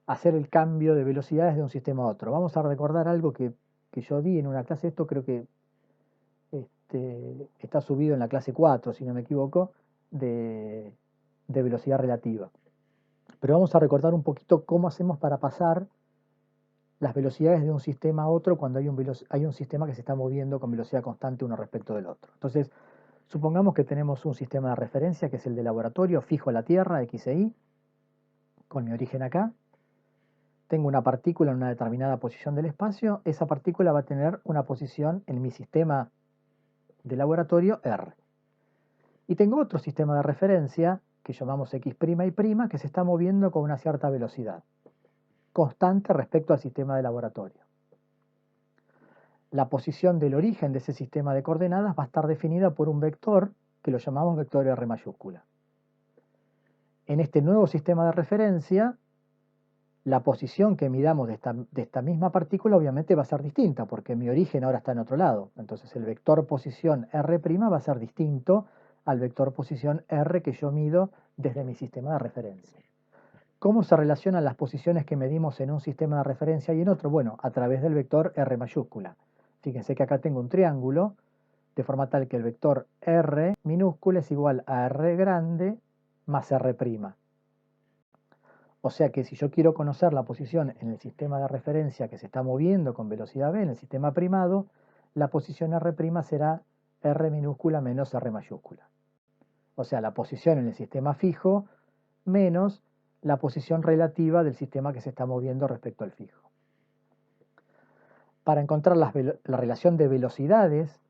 hacer el cambio de velocidades de un sistema a otro. Vamos a recordar algo que yo di en una clase, esto creo que está subido en la clase 4, si no me equivoco, de velocidad relativa. Pero vamos a recordar un poquito cómo hacemos para pasar las velocidades de un sistema a otro cuando hay un sistema que se está moviendo con velocidad constante uno respecto del otro. Entonces, supongamos que tenemos un sistema de referencia que es el de laboratorio, fijo a la Tierra, X e Y, con mi origen acá. Tengo una partícula en una determinada posición del espacio, esa partícula va a tener una posición en mi sistema de laboratorio R. Y tengo otro sistema de referencia que llamamos X' y', que se está moviendo con una cierta velocidad, constante respecto al sistema de laboratorio. La posición del origen de ese sistema de coordenadas va a estar definida por un vector que lo llamamos vector R mayúscula. En este nuevo sistema de referencia, la posición que midamos de esta misma partícula obviamente va a ser distinta, porque mi origen ahora está en otro lado. Entonces el vector posición R' va a ser distinto al vector posición R que yo mido desde mi sistema de referencia. ¿Cómo se relacionan las posiciones que medimos en un sistema de referencia y en otro? Bueno, a través del vector R mayúscula. Fíjense que acá tengo un triángulo, de forma tal que el vector R minúscula es igual a R grande más R'. O sea que si yo quiero conocer la posición en el sistema de referencia que se está moviendo con velocidad v en el sistema primado, la posición R' será R minúscula menos R mayúscula. O sea, la posición en el sistema fijo menos la posición relativa del sistema que se está moviendo respecto al fijo. Para encontrar la relación de velocidades,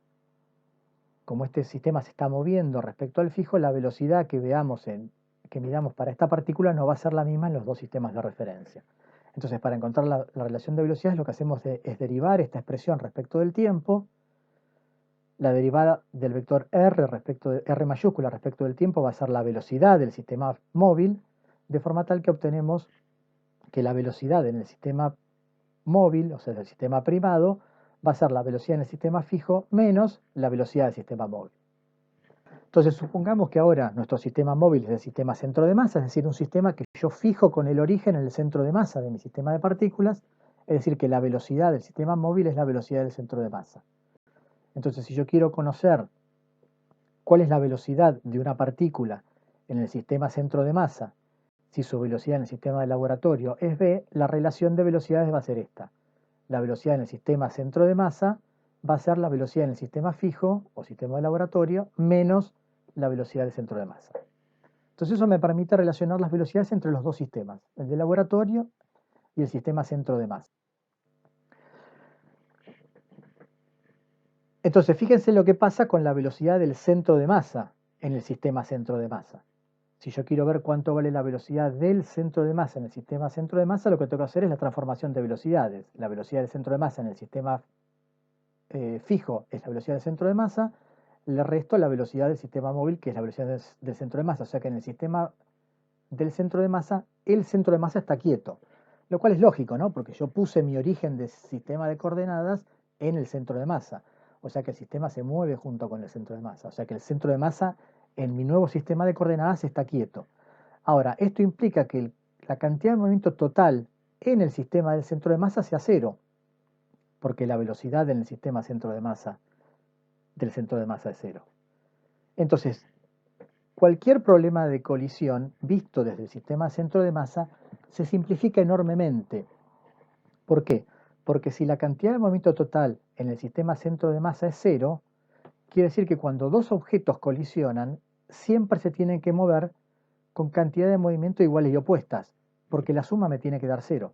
como este sistema se está moviendo respecto al fijo, la velocidad que midamos para esta partícula no va a ser la misma en los dos sistemas de referencia. Entonces, para encontrar la relación de velocidades, lo que hacemos es derivar esta expresión respecto del tiempo. La derivada del vector R mayúscula respecto del tiempo va a ser la velocidad del sistema móvil, de forma tal que obtenemos que la velocidad en el sistema móvil, o sea, del sistema primado, va a ser la velocidad en el sistema fijo menos la velocidad del sistema móvil. Entonces, supongamos que ahora nuestro sistema móvil es el sistema centro de masa, es decir, un sistema que yo fijo con el origen en el centro de masa de mi sistema de partículas, es decir, que la velocidad del sistema móvil es la velocidad del centro de masa. Entonces, si yo quiero conocer cuál es la velocidad de una partícula en el sistema centro de masa, si su velocidad en el sistema de laboratorio es v, la relación de velocidades va a ser esta. La velocidad en el sistema centro de masa va a ser la velocidad en el sistema fijo o sistema de laboratorio menos la velocidad del centro de masa. Entonces eso me permite relacionar las velocidades entre los dos sistemas, el de laboratorio y el sistema centro de masa. Entonces fíjense lo que pasa con la velocidad del centro de masa en el sistema centro de masa. Si yo quiero ver cuánto vale la velocidad del centro de masa en el sistema centro de masa, lo que tengo que hacer es la transformación de velocidades. La velocidad del centro de masa en el sistema fijo es la velocidad del centro de masa, le resto la velocidad del sistema móvil, que es la velocidad del centro de masa. O sea que en el sistema del centro de masa, el centro de masa está quieto. Lo cual es lógico, ¿no? Porque yo puse mi origen de sistema de coordenadas en el centro de masa. O sea que el sistema se mueve junto con el centro de masa. O sea que el centro de masa en mi nuevo sistema de coordenadas está quieto. Ahora, esto implica que la cantidad de movimiento total en el sistema del centro de masa sea cero, porque la velocidad en el sistema del centro de masa es cero. Entonces, cualquier problema de colisión visto desde el sistema centro de masa se simplifica enormemente. ¿Por qué? Porque si la cantidad de movimiento total en el sistema centro de masa es cero, quiere decir que cuando dos objetos colisionan, siempre se tienen que mover con cantidad de movimiento iguales y opuestas, porque la suma me tiene que dar cero.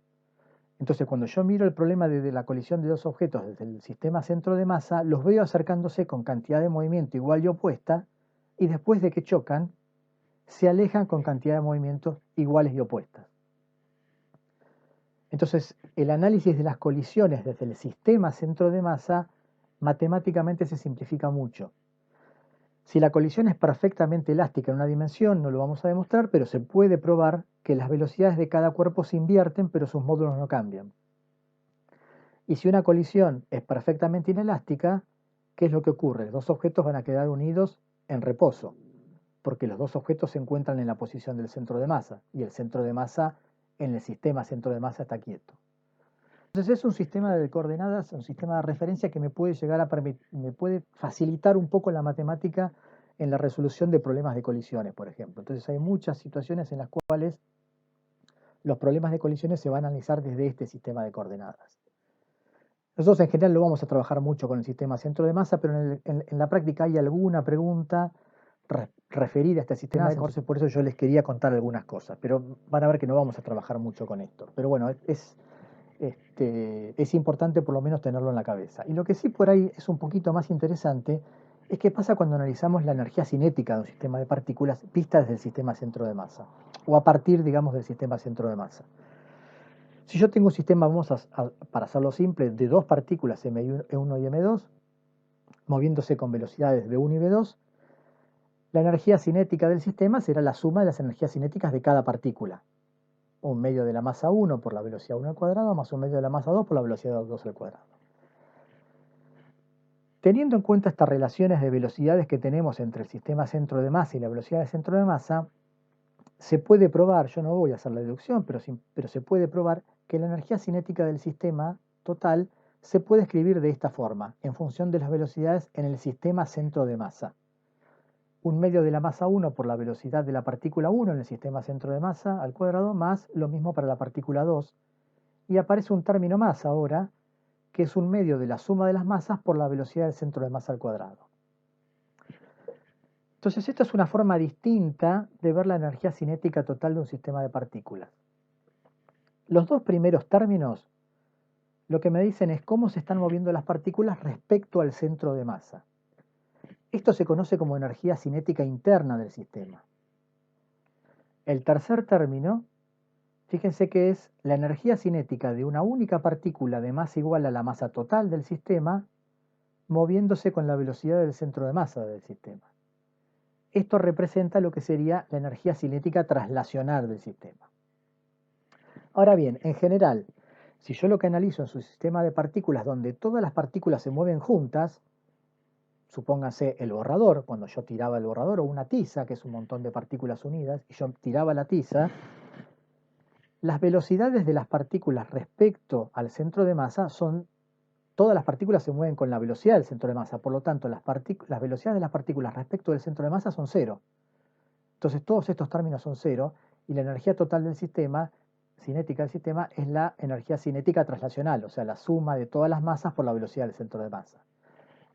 Entonces, cuando yo miro el problema de la colisión de dos objetos desde el sistema centro de masa, los veo acercándose con cantidad de movimiento igual y opuesta, y después de que chocan, se alejan con cantidad de movimientos iguales y opuestas. Entonces, el análisis de las colisiones desde el sistema centro de masa matemáticamente se simplifica mucho. Si la colisión es perfectamente elástica en una dimensión, no lo vamos a demostrar, pero se puede probar que las velocidades de cada cuerpo se invierten, pero sus módulos no cambian. Y si una colisión es perfectamente inelástica, ¿qué es lo que ocurre? Los dos objetos van a quedar unidos en reposo, porque los dos objetos se encuentran en la posición del centro de masa, y el centro de masa en el sistema centro de masa está quieto. Entonces es un sistema de coordenadas, un sistema de referencia que me puede llegar a me puede facilitar un poco la matemática en la resolución de problemas de colisiones, por ejemplo. Entonces hay muchas situaciones en las cuales los problemas de colisiones se van a analizar desde este sistema de coordenadas. Nosotros en general lo vamos a trabajar mucho con el sistema centro de masa, pero en la práctica hay alguna pregunta referida a este sistema de coordenadas, por eso yo les quería contar algunas cosas, pero van a ver que no vamos a trabajar mucho con esto. Pero bueno, es importante por lo menos tenerlo en la cabeza. Y lo que sí por ahí es un poquito más interesante es qué pasa cuando analizamos la energía cinética de un sistema de partículas vista desde el sistema centro de masa, o a partir, digamos, del sistema centro de masa. Si yo tengo un sistema, para hacerlo simple, de dos partículas M1 y M2, moviéndose con velocidades V1 y V2, la energía cinética del sistema será la suma de las energías cinéticas de cada partícula. Un medio de la masa 1 por la velocidad 1 al cuadrado más un medio de la masa 2 por la velocidad 2 al cuadrado. Teniendo en cuenta estas relaciones de velocidades que tenemos entre el sistema centro de masa y la velocidad del centro de masa, se puede probar, yo no voy a hacer la deducción, pero se puede probar que la energía cinética del sistema total se puede escribir de esta forma, en función de las velocidades en el sistema centro de masa. Un medio de la masa 1 por la velocidad de la partícula 1 en el sistema centro de masa al cuadrado, más lo mismo para la partícula 2. Y aparece un término más ahora, que es un medio de la suma de las masas por la velocidad del centro de masa al cuadrado. Entonces, esta es una forma distinta de ver la energía cinética total de un sistema de partículas. Los dos primeros términos lo que me dicen es cómo se están moviendo las partículas respecto al centro de masa. Esto se conoce como energía cinética interna del sistema. El tercer término, fíjense que es la energía cinética de una única partícula de masa igual a la masa total del sistema, moviéndose con la velocidad del centro de masa del sistema. Esto representa lo que sería la energía cinética traslacional del sistema. Ahora bien, en general, si yo lo que analizo en su sistema de partículas donde todas las partículas se mueven juntas, supóngase el borrador, cuando yo tiraba el borrador, o una tiza, que es un montón de partículas unidas, y yo tiraba la tiza, las velocidades de las partículas respecto al centro de masa son, todas las partículas se mueven con la velocidad del centro de masa, por lo tanto las velocidades de las partículas respecto del centro de masa son cero. Entonces todos estos términos son cero, y la energía total del sistema, cinética del sistema, es la energía cinética traslacional, o sea, la suma de todas las masas por la velocidad del centro de masa.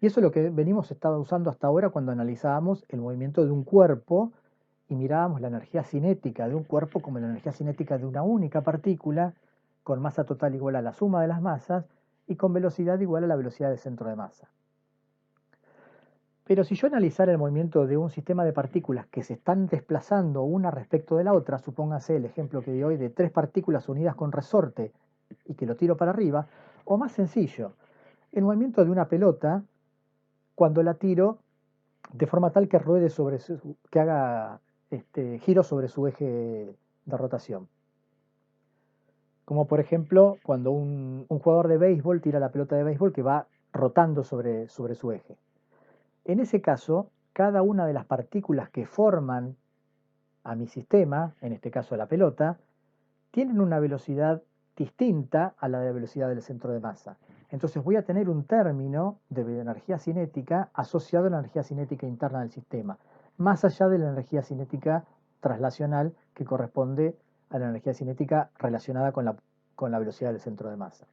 Y eso es lo que venimos estado usando hasta ahora cuando analizábamos el movimiento de un cuerpo y mirábamos la energía cinética de un cuerpo como la energía cinética de una única partícula, con masa total igual a la suma de las masas y con velocidad igual a la velocidad del centro de masa. Pero si yo analizara el movimiento de un sistema de partículas que se están desplazando una respecto de la otra, supóngase el ejemplo que di hoy de tres partículas unidas con resorte y que lo tiro para arriba, o más sencillo, el movimiento de una pelota cuando la tiro de forma tal que ruede que haga giro sobre su eje de rotación. Como por ejemplo cuando un jugador de béisbol tira la pelota de béisbol que va rotando sobre su eje. En ese caso, cada una de las partículas que forman a mi sistema, en este caso la pelota, tienen una velocidad distinta a la de velocidad del centro de masa. Entonces voy a tener un término de energía cinética asociado a la energía cinética interna del sistema, más allá de la energía cinética traslacional que corresponde a la energía cinética relacionada con la velocidad del centro de masa.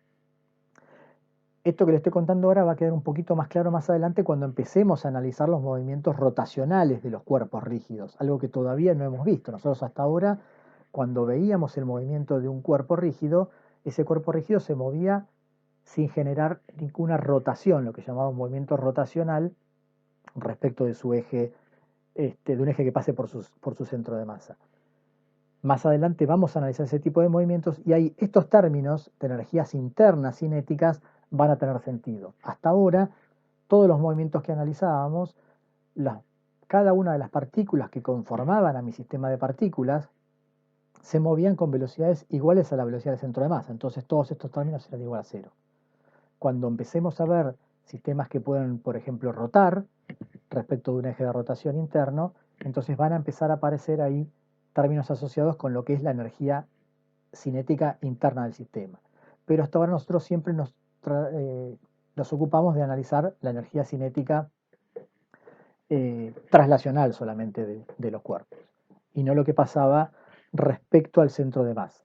Esto que le estoy contando ahora va a quedar un poquito más claro más adelante cuando empecemos a analizar los movimientos rotacionales de los cuerpos rígidos, algo que todavía no hemos visto. Nosotros hasta ahora, cuando veíamos el movimiento de un cuerpo rígido, ese cuerpo rígido se movía sin generar ninguna rotación, lo que llamamos movimiento rotacional respecto de su eje, de un eje que pase por su centro de masa. Más adelante vamos a analizar ese tipo de movimientos y ahí estos términos de energías internas cinéticas van a tener sentido. Hasta ahora, todos los movimientos que analizábamos, cada una de las partículas que conformaban a mi sistema de partículas se movían con velocidades iguales a la velocidad del centro de masa. Entonces todos estos términos eran igual a cero. Cuando empecemos a ver sistemas que pueden, por ejemplo, rotar respecto de un eje de rotación interno, entonces van a empezar a aparecer ahí términos asociados con lo que es la energía cinética interna del sistema. Pero hasta ahora nosotros siempre nos ocupamos de analizar la energía cinética traslacional solamente de los cuerpos, y no lo que pasaba respecto al centro de masa.